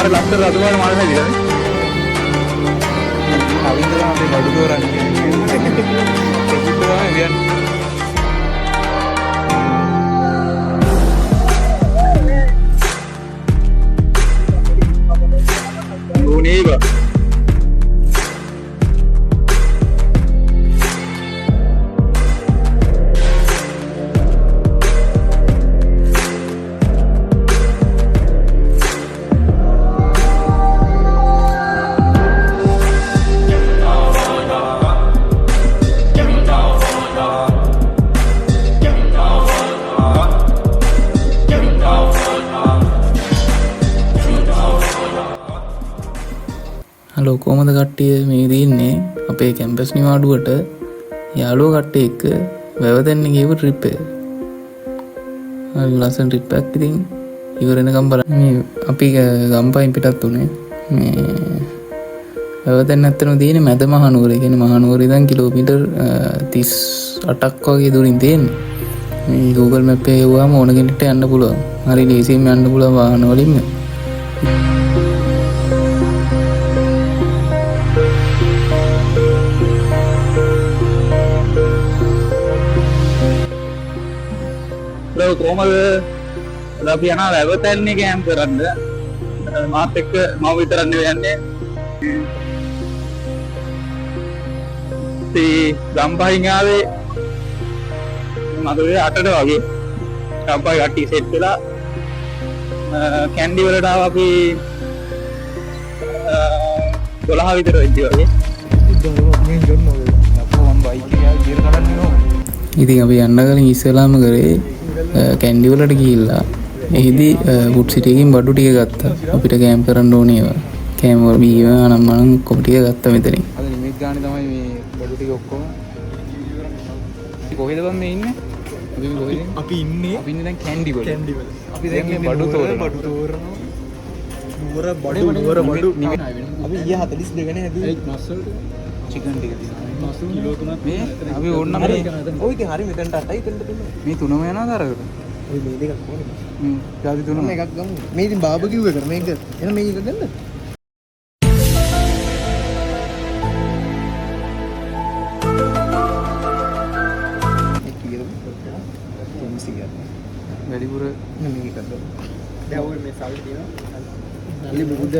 පාර ලස්සන රතුමාන මල් හැදිලා අවින්ද තමයි බඩු දෝරන්නේ ප්‍රබුද්ධ තමයි කියන්නේ නේබ හලෝ කොහමද කට්ටිය මේ දින්නේ අපේ කැම්පස් නිවාඩුවට යාළුවෝ කට්ටිය එක්ක වැවතැන්න ගියපු ට්‍රිප් එක. හරි ලස්සන ට්‍රිප් එකක්. ඉතින් ඉවර වෙනකම් බලන්න. මේ අපි ගම්පහින් පිටත් උනේ. මේ වැවතැන්න ඇත්තටම තියෙන්නේ මැද මහනුවර. ඒ කියන්නේ මහනුවර ඉඳන් කිලෝමීටර් 38ක් වගේ දුරින් තියෙන්නේ. මේ Google Map එකේ යවුවාම ඕන කෙනෙක්ට යන්න පුළුවන්. හරි ලේසියෙන් යන්න පුළුවන් වාහන වලින්ම. කොහමද අපි යනවා වැවතැන්නේ කැම්ප් කරන්න මාත් එක්ක මම විතරක් නෙවෙයි යන්නේ ඉතින් ගම්පහින් ආවේ මදුවේ 8ට වගේ ගම්පහි කට්ටිය සෙට් වෙලා කැන්ඩි වලට ආවා අපි 12 විතර වෙද්දී වගේ ඉතින් අපි යන්න කලින් ඉස්සෙල්ලාම කරේ කැන්ඩි වලට ගිහිල්ලා එහිදී ෆුඩ් සිටි එකකින් බඩු ටික ගත්තා. අපිට කැම්ප් කරන්න ඕනේ ඒවා. කැම්ප් වල බීම අනම්මනම් ඔක්කොම ටික ගත්තා මෙතනින්. අද ලිමිට් ගානේ තමයි මේ බඩු ටික ඔක්කොම. කොහෙද බම් මේ ඉන්නේ? අපි මේ කොහෙද? අපි ඉන්නේ දැන් කැන්ඩි වල. අපි දැන් මේ බඩු තෝරනවා. බඩු. අපි ඊය 42 නේ හැදුවේ. මස් වලට චිකන් ටික තියෙනවා. මස් කිලෝ 3ක් මේ අපි ඕන්න මේ ඔය ඉතින් හරි මෙතනට 8යි දෙන්න තියෙනවා. මේ තුනම යනවාද අරකට? ඔය මේ දෙකක් ඕනේ. යාදි තුනම එකක් ගමු. මේ ඉතින් බාබකියු එකට මේක එන මේ එක දෙන්න. වැඩිපුර මේක එකක් ගමු. දැන් ඔය මේ සල්ලි තියෙනවා. අලි බුද්ධ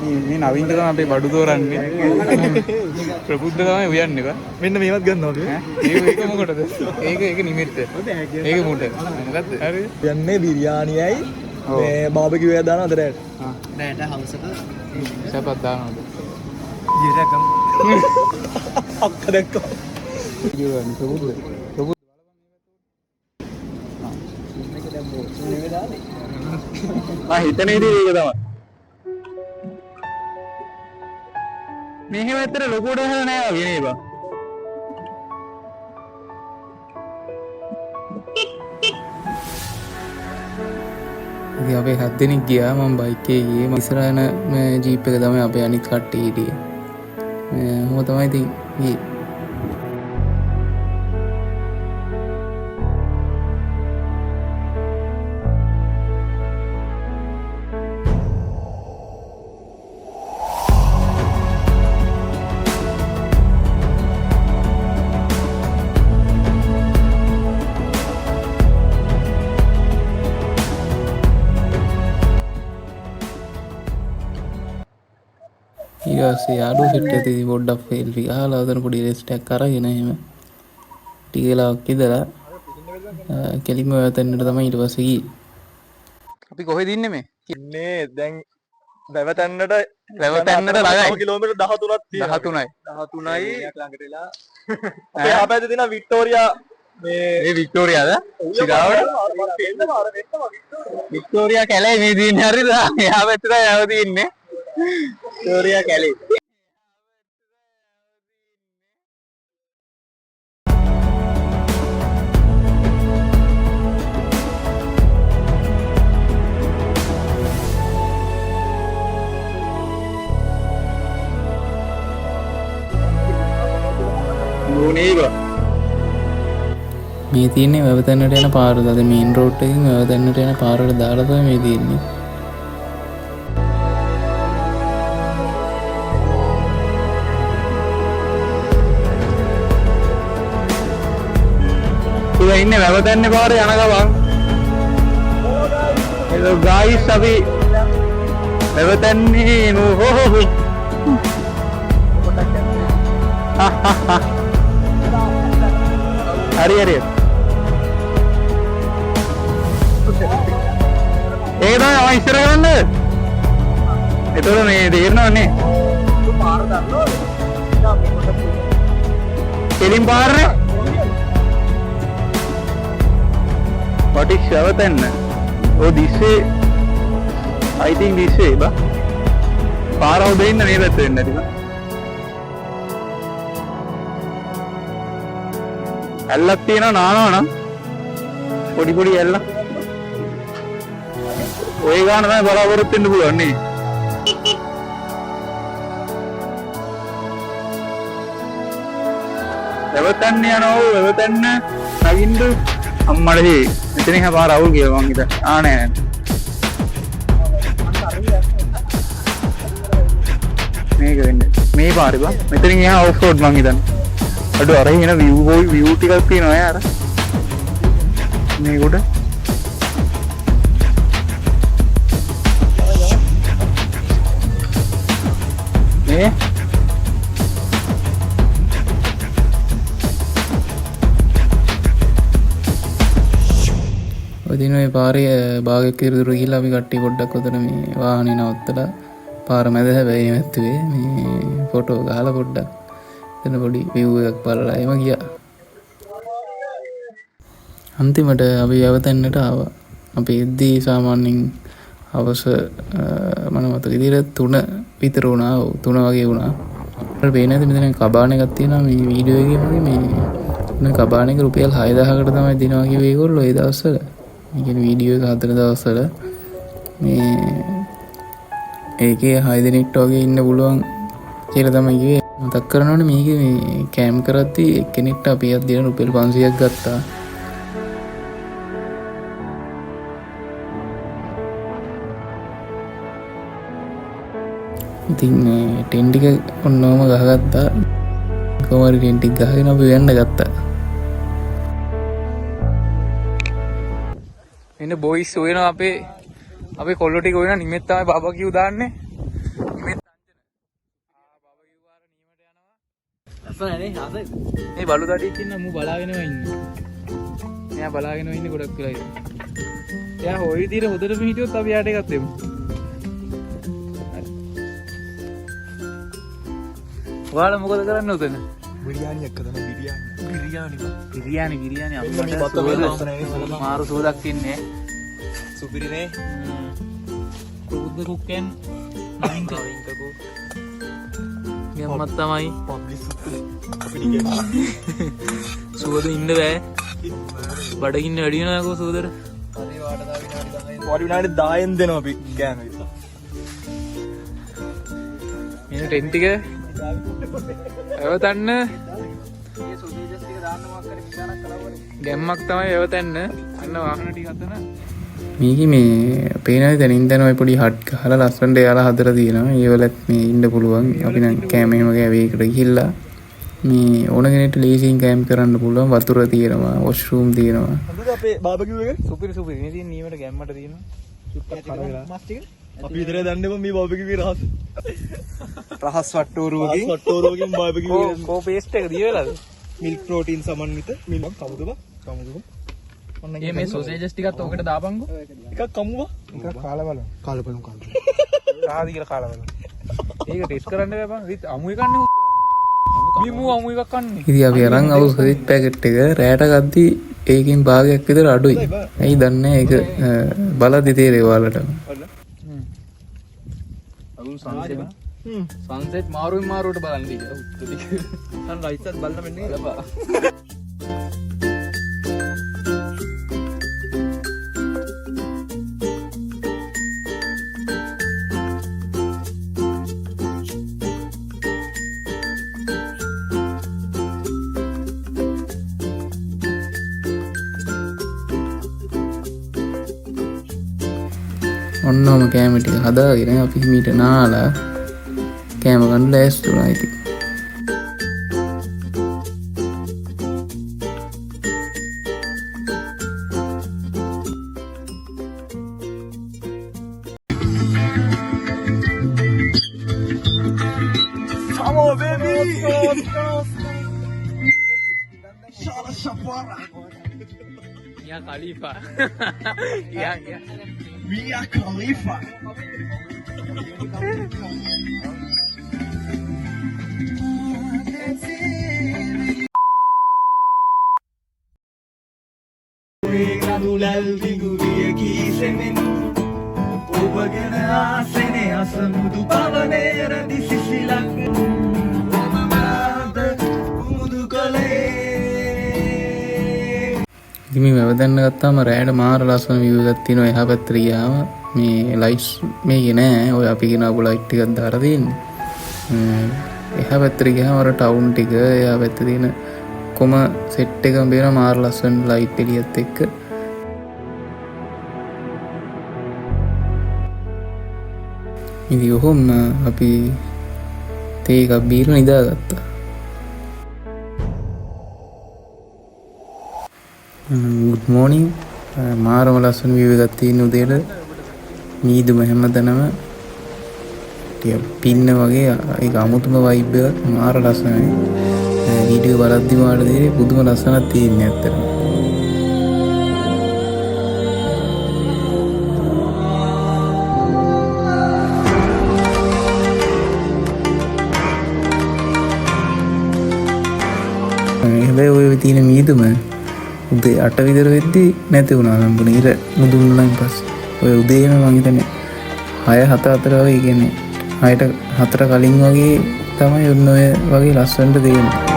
මේ නවින්ද තමයි අපේ බඩු තෝරන්නේ ප්‍රබුද්ධ තමයි උයන්නේ බා මෙන්න මේවත් ගන්නවා අපි ඒක මොකටද ඒක නිමිත්ත ඒක මුට මොකද්ද හරි යන්නේ බිරියානියයි මේ බාබකියු එක දානවා අතරට රැට හවුස් එක සපත් දානවද ඊට ගම් අක්ක දැක්කෝ ඉතින් ප්‍රබුද්ධ මම හිතන්නේ ඒක තමයි මෙහෙම ඇත්තට ලොකුට හල නෑ වගේ නේ බා. ඉතින් අපි 7 දෙනෙක් ගියා. මම බයික් එකේ ගියේ. මම ඉස්සරහ යන ජීප් එක තමයි අපේ අනිත් කට්ටිය හිටියේ. මොකද තමයි ඉතින් ගියේ. ඊපස්සේ යාළුවෝ සෙට් එකේදී පොඩ්ඩක් ෆේල්ෆි අහලා උතන පොඩි රෙස්ට් එකක් අරගෙන එහෙම ටික වෙලාවක් ඉඳලා කෙලින්ම වැවතැන්නට තමයි ඊට පස්සේ ගියේ. අපි කොහෙද ඉන්නේ මේ ඉන්නේ දැන් වැවතැන්නට ළඟයි කිලෝමීටර් 13ක් තියෙනවා 13යි ළඟට වෙලා අපේ ආපැත්තේ තියෙන වික්ටෝරියා මේ වික්ටෝරියාද සිරාවට වික්ටෝරියා කැලේ මේ දින්නේ හරිද එහා පැත්තට යව තින්නේ වික්ටෝරියා කැලේ මේ තියෙන්නේ වැවතැන්නට යන පාරද. අද මේන් රෝඩ් එකකින් වැවතැන්නට යන පාරවල දාලා තමයි මේ තියෙන්නේ. තුල ඉන්නේ වැවතැන්නේ පාරේ යන ගමන්. hello guys අපි වැවතැන්නේ නෝ හරි හරි ඒක තමයි මම ඉස්සර කරන්න. ඒතකොට මේ තේරෙනවනේ. පාර දන්නවද? කෙලින් පාරනේ. what is වැවතැන්න? oh this way I think this way බා. පාර හොද ඉන්න මේ පැත්තේ වෙන්න ඇති බා. ඇල්ලක් තියෙනවා නානවා නම් පොඩි පොඩි ඇල්ල ඔය ගාන තමයි බලාපොරොත්තු වෙන්න පුළුවන් නේ. වැවතැන්න යනවා වැවතැන්න නගින්න අම්මඩේ මෙතන එහා පාර අවුල් කියලා මං හිතා. නෑ මේක වෙන්නේ මේ පාරේ බා. මෙතනින් එහා ඔෆ් රෝඩ් මං හිතන්නේ. අඩු අර එන view ටිකක් තියෙනවා යාර මේ උඩ. මේ ඔදින මේ පාරේ භාගයක් ඉරුදුර ගිහිල්ලා අපි කට්ටිය පොඩ්ඩක් උතන මේ වාහනේ නවත්තලා පාර මැද හැබැයි නැත්තුවේ මේ ෆොටෝ ගහලා පොඩ්ඩක් එතන පොඩි view එකක් බලලා එම ගියා. අන්තිමට අපි වැවතැන්නට ආවා. අපි එද්දී සාමාන්‍යයෙන් අවස මම මතක විදිහට 3 විතර වුණා. 3 වගේ වුණා. අපිට පේන්නේ නැති මෙතන කබාන එකක් තියෙනවා මේ වීඩියෝ එකේ වගේ මේ කබාන එක රුපියල් 6000කට තමයි දෙනවා කිව්වේ ඒගොල්ලෝ ඒ දවස්වල. මේ කියන්නේ වීඩියෝ එක 4 දවස්වල මේ ඒකේ 6 දිනකට වගේ ඉන්න පුළුවන් කියලා තමයි කිව්වේ. මතක් කරනවනේ මේකේ මේ කැම් කරද්දී එක්කෙනෙක්ට අපි අද දින රුපියල් 500ක් ගත්තා. ඉතින් මේ ටෙන් ටික ඔන්නෝම ගහගත්තා. කොහොමද ටෙන් ටික ගහගෙන අපි යන්න ගත්තා. එන්න බොයිස් හොයනවා අපේ කොල්ලෝ ටික හොයනවා. නිමෙත් තමයි බබකියු දාන්නේ. නිමෙත් මේ බලු දඩියක් ඉන්න මු බලාගෙනම ඉන්නේ. එයා බලාගෙන ඉන්නේ ගොඩක් වෙලා ඉතින්. එයා ওই විදිහට හොදට පිටියොත් අපි යාට එකක් දෙමු. ඔයාලා මොකද කරන්නේ උතන? බිරියානියක් කරනවා බිරියානි අම්මට මාරු සෝදක් ඉන්නේ. සුපිරිනේ. කුරුද්ද කුක්කෙන් නයින්කකෝ. ගම්මත් තමයි සුවද ඉන්න බෑ. බඩගින්න වැඩි වෙනවා කෝ සුවදට. විනාඩි 10න් දෙනවා අපි ගෑන විතර. මේ ටෙන් ටික වැවතැන්න ගැම්මක් තමයි වැවතැන්න. අන්න වාහන ටික අතන මේකේ මේ පේනයි දැනින් දැන ඔය පොඩි හට් ගහලා ලස්සනට එයාලා හදලා තියෙනවා. ඒවලත් මේ ඉන්න පුළුවන්. අපි නම් කැම එහෙම ගෑවේකට ගිහිල්ලා මේ ඕන කෙනෙක්ට ලීසින් කැම්ප් කරන්න පුළුවන්. වතුර තියෙනවා, වොෂ්රූම් තියෙනවා. අද අපේ බාබකියු එක සුපිරි මේ තියෙන නීමට ගැම්මට තියෙනවා. මස් ටික අපි විතරේ දන්නේ මේ බාබකියු රහස්. රහස් වට්ටෝරුවකින් බාබකියු කෝ පේස්ට් එක දීලාද? මිල්ක් ප්‍රෝටීන් සමන්විත මිල්ක් කමුද මේ සොසේජස් ටිකත් ඔකට දාපන්කෝ. එකක් කමුවා එකක් කාලා බලමු. කාද කියලා කාලා බලමු. ඒක ටෙස්ට් කරන්න බෑ බං. අමු එකක් නේ. බිමු අමු එකක් කන්නේ. ඉතින් අපි අරන් ආව සොසේජ් පැකට් එක රැයට ගද්දි ඒකෙන් භාගයක් විතර අඩුයි. ඇයි දන්නේ ඒක බලද්දි තේරෙයි ඔයාලට. අලුත් සන්සෙට් මාරුවෙන් මාරුවට බලන්න කියලා. සන්රයිසත් බලන්න මෙන්නේ. ඔන්නෝම කෑම ටික හදාගෙන අපි හිමීට නාලා කෑම ගන්න ලෑස්ති වුණා ඉතින්. Ya Khalifa. Ya. Mia Khalifa. Nadulal diguriya kisemen Obagana asene asamudu pavanera disisilak Omamada umudu kale ඉතින් මේ වැවදන්න ගත්තාම රෑට මාර ලස්සන view එකක් තියෙනවා එහා පැත්තට ගියාම මේ ලයිට්ස් මේකේ නෑ ඔය අපි ගෙනාවු ලයිට් ටිකක් දාලා තියෙන්නේ එහා පැත්තට ගියාම අර ටවුන් ටික එහා පැත්තේ තියෙන කොම සෙට් එකම බේන මාර ලස්සන ලයිට් එළියත් එක්ක ඉතින් ඔහොම අපි තේ එකක් බීලා නිදාගත්තා. good morning මාරම ලස්සන view එකක් තියෙන උදේට මීදුම හැමතැනම ටික පින්න වගේ ඒක අමුතුම vibe එකක් මාර ලස්සනයි වීඩියෝ බලද්දි මාට තේරෙන්නේ පුදුම ලස්සනක් තියෙන්නේ ඇත්තටම. හැබැයි ඔය තියෙන මීදුම උදේ 8 විතර වෙද්දි නැති වුණා නම්බුනේ ඉර මුදුන් වුණාන් පස්සේ. ඔය උදේම මං හිතන්නේ 6 7 4 වගේ කියන්නේ 6ට 4 කලින් වගේ තමයි ඔන්න ඔය වගේ ලස්සනට දෙන්නේ.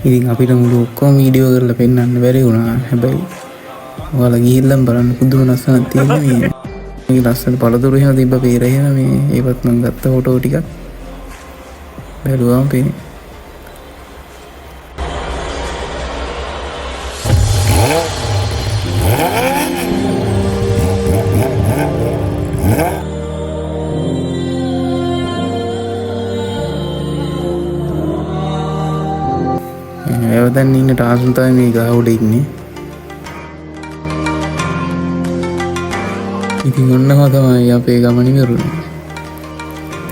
ඉතින් අපිට මුළු ඔක්කොම වීඩියෝ කරලා පෙන්නන්න බැරි වුණා. හැබැයි ඔයාලා ගිහිල්ලා බලන්න පුදුම ලස්සනක් තියෙනවා මේ. මේ ලස්සන පළතුරු එහෙම තිබ්බ peer එහෙම මේ ඒවත් මම ගත්ත ෆොටෝ ටිකක් බැලුවාම පේන්නේ. දැන් ඉන්න ටාසුන් තමයි මේ ගහ උඩ ඉන්නේ. ඉතින් ඔන්නම තමයි අපේ ගමන ඉවරුනේ.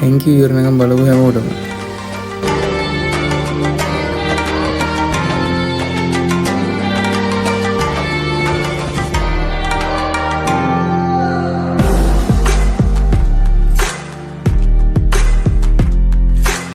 thank you ඉවරනකම් බලපු හැමෝටම.